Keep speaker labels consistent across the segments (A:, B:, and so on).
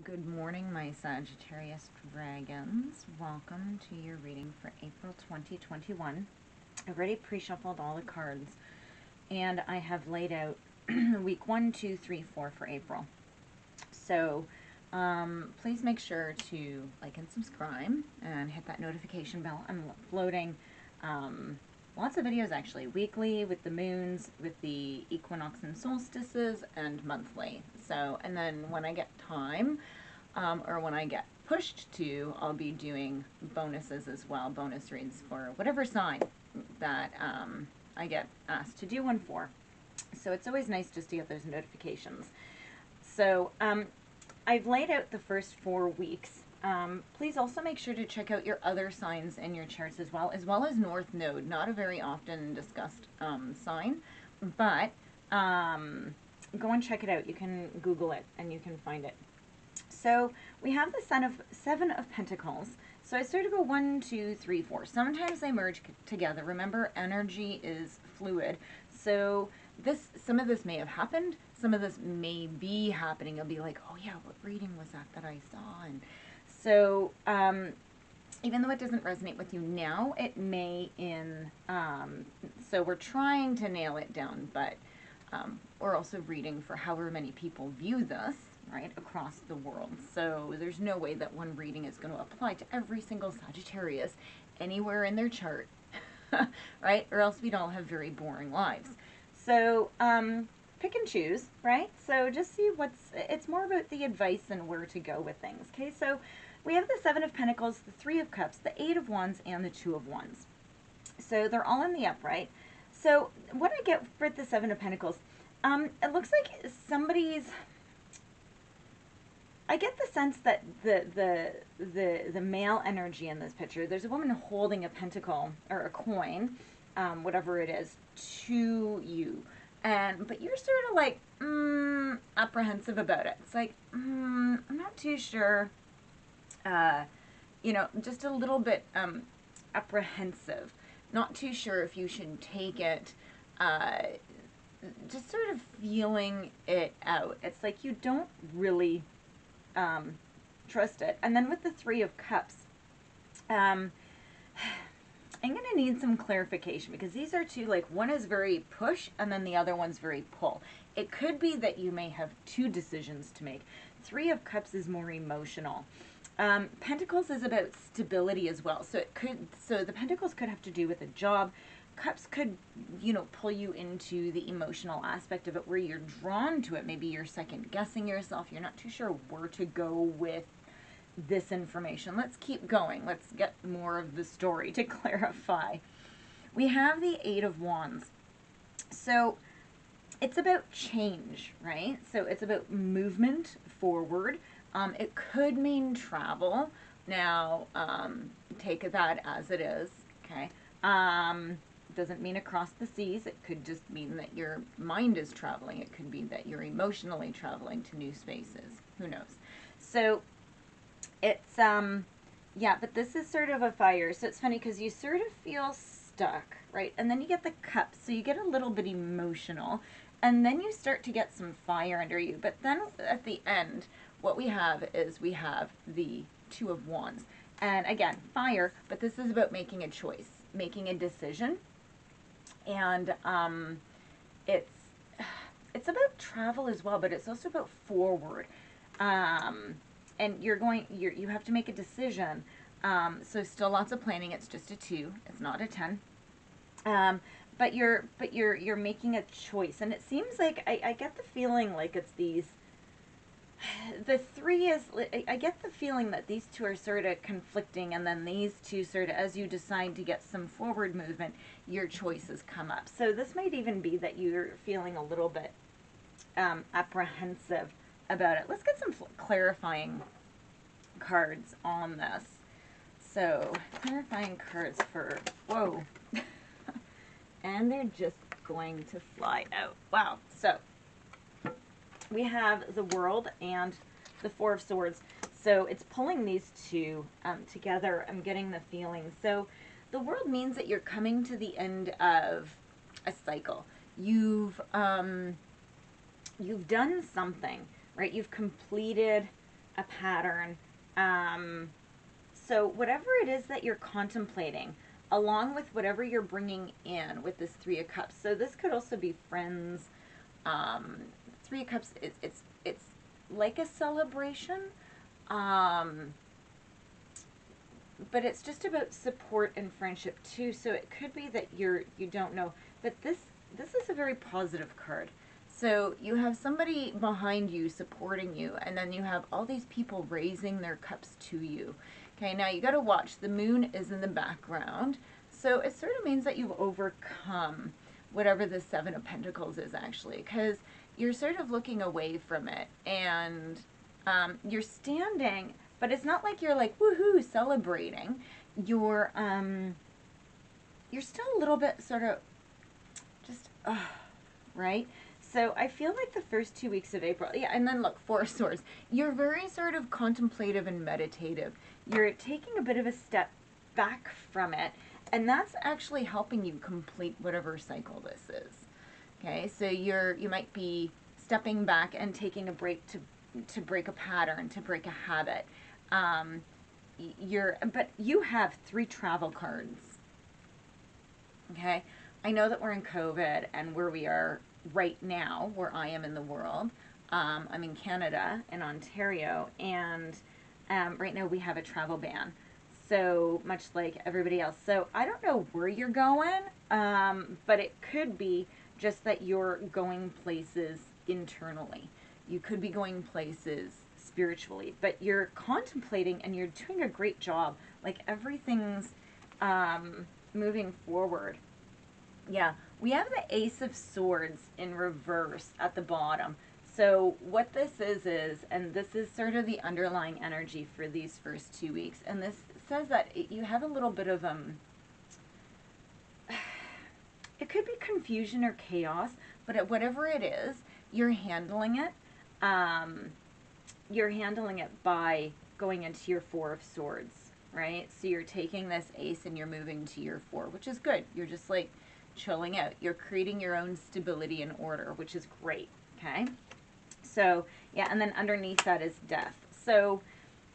A: Good morning, my Sagittarius dragons. Welcome to your reading for April 2021. I've already pre-shuffled all the cards, and I have laid out week 1, 2, 3, 4 for April. So please make sure to like and subscribe and hit that notification bell. I'm uploading lots of videos actually, weekly with the moons, with the equinox and solstices, and monthly. So, and then when I get time, or when I get pushed to, I'll be doing bonuses as well, bonus reads for whatever sign that I get asked to do one for. So it's always nice just to get those notifications. So I've laid out the first 4 weeks. Please also make sure to check out your other signs in your charts as well as North Node. Not a very often discussed sign, but go and check it out. You can Google it and you can find it. So we have the Seven of Pentacles. So I sort of go 1, 2, 3, 4. Sometimes they merge together. Remember, energy is fluid. So some of this may have happened. Some of this may be happening. You'll be like, oh yeah, what reading was that I saw? And so even though it doesn't resonate with you now, it may so we're trying to nail it down, but we're also reading for however many people view this, right, across the world. So there's no way that one reading is going to apply to every single Sagittarius anywhere in their chart, right? Or else we'd all have very boring lives. So pick and choose, right? So just see it's more about the advice and where to go with things, okay? So we have the Seven of Pentacles, the Three of Cups, the Eight of Wands, and the Two of Wands. So they're all in the upright. So what I get for the Seven of Pentacles, it looks like I get the sense that the male energy in this picture, there's a woman holding a pentacle or a coin, whatever it is, to you. But you're sort of like apprehensive about it. It's like I'm not too sure. Just a little bit apprehensive. Not too sure if you should take it. Just sort of feeling it out. It's like you don't really trust it. And then with the Three of Cups, I'm going to need some clarification because these are two, like one is very push and then the other one's very pull. It could be that you may have two decisions to make. Three of Cups is more emotional. Pentacles is about stability as well. So the Pentacles could have to do with a job. Cups could, pull you into the emotional aspect of it where you're drawn to it. Maybe you're second guessing yourself. You're not too sure where to go with this information. Let's keep going. Let's get more of the story to clarify. We have the Eight of Wands. So it's about change, right? So it's about movement forward. It could mean travel. Now, take that as it is, okay? Doesn't mean across the seas. It could just mean that your mind is traveling. It could be that you're emotionally traveling to new spaces. Who knows? So it's, yeah, but this is sort of a fire. So it's funny because you sort of feel stuck, right? And then you get the Cups. So you get a little bit emotional. And then you start to get some fire under you. But then at the end, what we have is we have the Two of Wands. And again, fire, but this is about making a choice, making a decision. And it's about travel as well, but it's also about forward. And you have to make a decision. So still lots of planning. It's just a 2. It's not a 10. But you're making a choice, and it seems like I get the feeling like it's the 3 is, I get the feeling that these two are sort of conflicting, and then these two sort of, as you decide to get some forward movement, your choices come up. So this might even be that you're feeling a little bit apprehensive about it. Let's get some clarifying cards on this. So clarifying cards for, whoa. And they're just going to fly out. Wow. So we have the World and the Four of Swords. So it's pulling these two together. I'm getting the feeling. So the World means that you're coming to the end of a cycle. You've done something, right? You've completed a pattern. So whatever it is that you're contemplating, along with whatever you're bringing in with this Three of Cups. So this could also be friends. Three of Cups, it's like a celebration, but it's just about support and friendship too. So it could be that you don't know, but this is a very positive card. So you have somebody behind you supporting you, and then you have all these people raising their cups to you. Okay, now you got to watch. The moon is in the background, so it sort of means that you've overcome whatever the Seven of Pentacles is actually, because you're sort of looking away from it, and you're standing, but it's not like you're like woohoo celebrating. You're still a little bit sort of just right. So I feel like the first 2 weeks of April, yeah, and then look, Four of Swords, you're very sort of contemplative and meditative. You're taking a bit of a step back from it, and that's actually helping you complete whatever cycle this is. Okay, so you might be stepping back and taking a break to break a pattern, to break a habit. But you have 3 travel cards. Okay, I know that we're in COVID and where we are right now, where I am in the world. I'm in Canada, in Ontario, and right now we have a travel ban. So much like everybody else. So I don't know where you're going, but it could be just that you're going places internally. You could be going places spiritually, but you're contemplating and you're doing a great job. Like everything's moving forward. Yeah, we have the Ace of Swords in reverse at the bottom. So what this is, and this is sort of the underlying energy for these first 2 weeks, and this says that you have a little bit of, it could be confusion or chaos, but whatever it is, you're handling it. You're handling it by going into your Four of Swords, right? So you're taking this ace and you're moving to your 4, which is good. You're just like chilling out. You're creating your own stability and order, which is great, okay? So, yeah, and then underneath that is death. So,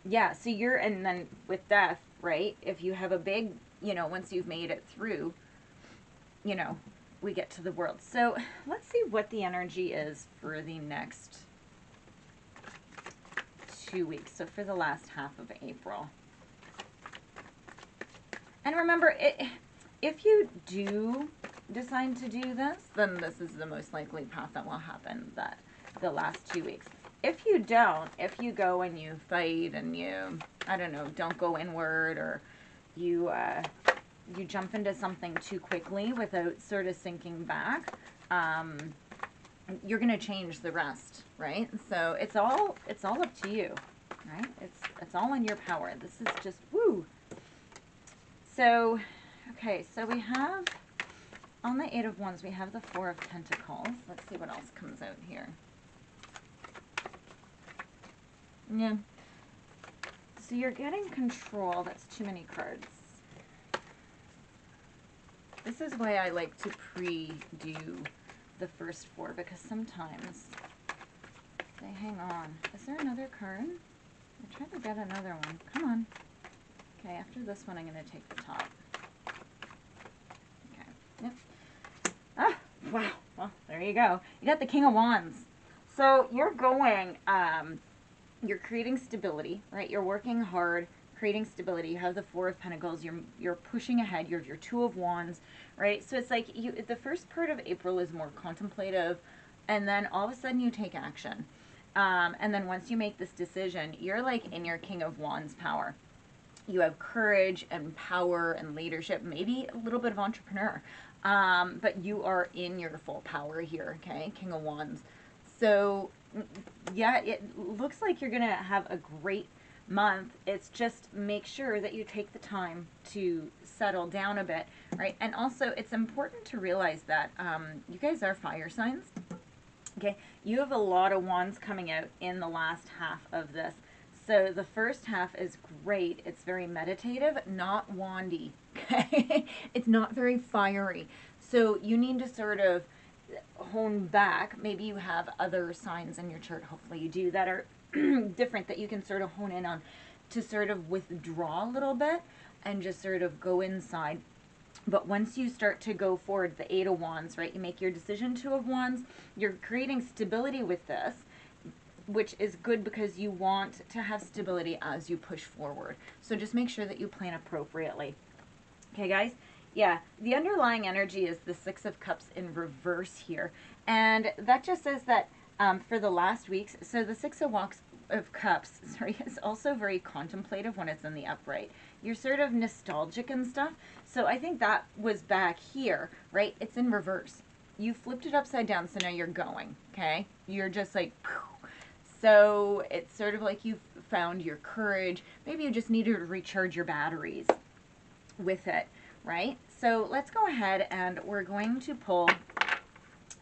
A: yeah, so and then with death, right, if you have a big, once you've made it through, we get to the world. So, let's see what the energy is for the next 2 weeks. So, for the last half of April. And remember, if you do decide to do this, then this is the most likely path that will happen, that the last 2 weeks. If you don't, if you go and you fight and you, I don't know, don't go inward, or you jump into something too quickly without sort of sinking back, you're going to change the rest, right? So it's all up to you, right? It's all in your power. This is just woo. So, okay, so we have on the 8 of Wands, we have the 4 of Pentacles. Let's see what else comes out here. Yeah. So you're getting control. That's too many cards. This is why I like to pre-do the first 4, because sometimes they hang on. Is there another card? I tried to get another one. Come on. Okay, after this one, I'm going to take the top. Okay. Yep. Ah, wow. Well, there you go. You got the King of Wands. So you're going, you're creating stability, right? You're working hard, creating stability. You have the 4 of Pentacles. You're pushing ahead. You have your 2 of Wands, right? So it's like the first part of April is more contemplative, and then all of a sudden you take action. And then once you make this decision, you're like in your King of Wands power. You have courage and power and leadership, maybe a little bit of entrepreneur, but you are in your full power here, okay? King of Wands. So, yeah, it looks like you're going to have a great month. It's just make sure that you take the time to settle down a bit, right? And also, it's important to realize that you guys are fire signs, okay? You have a lot of wands coming out in the last half of this. So the first half is great. It's very meditative, not wandy, okay? It's not very fiery. So you need to sort of hone back. Maybe you have other signs in your chart, hopefully you do, that are different that you can sort of hone in on to sort of withdraw a little bit and just sort of go inside. But once you start to go forward, the Eight of Wands, right, you make your decision, Two of Wands, you're creating stability with this, which is good because you want to have stability as you push forward. So just make sure that you plan appropriately. Okay, guys? Yeah, the underlying energy is the Six of Cups in reverse here. And that just says that for the last weeks, so the Six of Cups, sorry, is also very contemplative when it's in the upright. You're sort of nostalgic and stuff. So I think that was back here, right? It's in reverse. You flipped it upside down, so now you're going, okay? You're just like, phew. So it's sort of like you've found your courage. Maybe you just need to recharge your batteries with it, right? So let's go ahead and we're going to pull,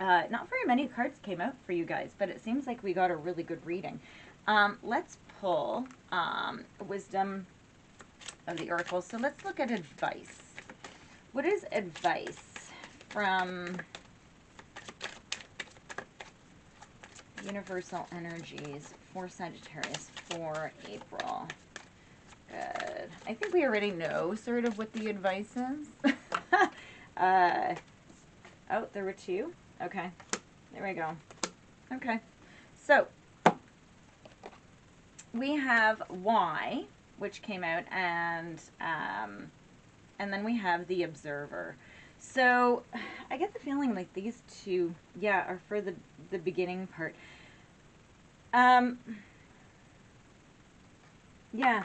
A: not very many cards came out for you guys, but it seems like we got a really good reading. Let's pull Wisdom of the Oracle. So let's look at advice. What is advice from Universal Energies for Sagittarius for April? Good. I think we already know sort of what the advice is. Oh, there were two? Okay. There we go. Okay. So, we have Why, which came out, and then we have the Observer. So, I get the feeling like these two, yeah, are for the beginning part. Yeah.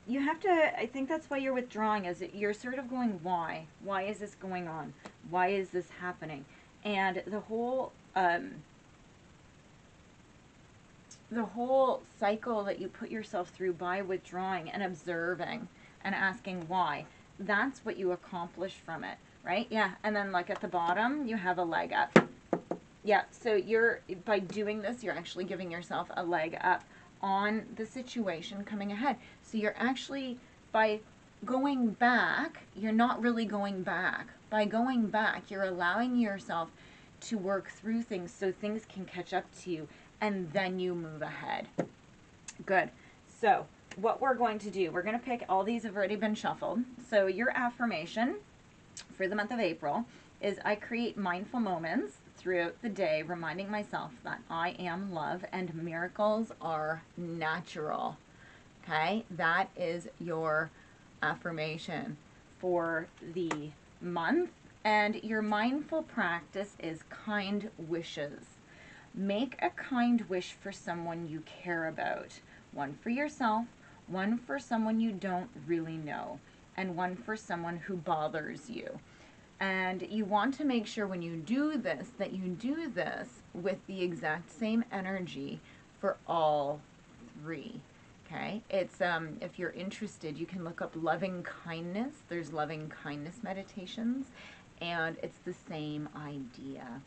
A: You have to, I think that's why you're withdrawing, is that you're sort of going, why? Why is this going on? Why is this happening? And the whole cycle that you put yourself through by withdrawing and observing and asking why, that's what you accomplish from it, right? Yeah, and then like at the bottom, you have a leg up. Yeah, so you're, by doing this, you're actually giving yourself a leg up on the situation coming ahead. So you're actually, by going back, you're not really going back. By going back, you're allowing yourself to work through things so things can catch up to you, and then you move ahead. Good. So what we're going to do, we're going to pick, all these have already been shuffled. So your affirmation for the month of April is, I create mindful moments throughout the day, reminding myself that I am love and miracles are natural. Okay, that is your affirmation for the month. And your mindful practice is kind wishes. Make a kind wish for someone you care about. One for yourself, one for someone you don't really know, and one for someone who bothers you. And you want to make sure when you do this, that you do this with the exact same energy for all three. Okay, it's if you're interested, you can look up loving kindness. There's loving kindness meditations, and it's the same idea.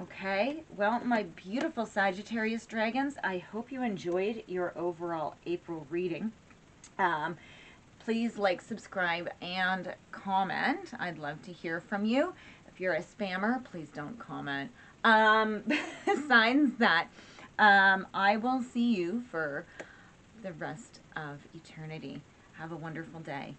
A: Okay, well, my beautiful Sagittarius dragons, I hope you enjoyed your overall April reading. Please like, subscribe, and comment. I'd love to hear from you. If you're a spammer, please don't comment. Besides that, I will see you for the rest of eternity. Have a wonderful day.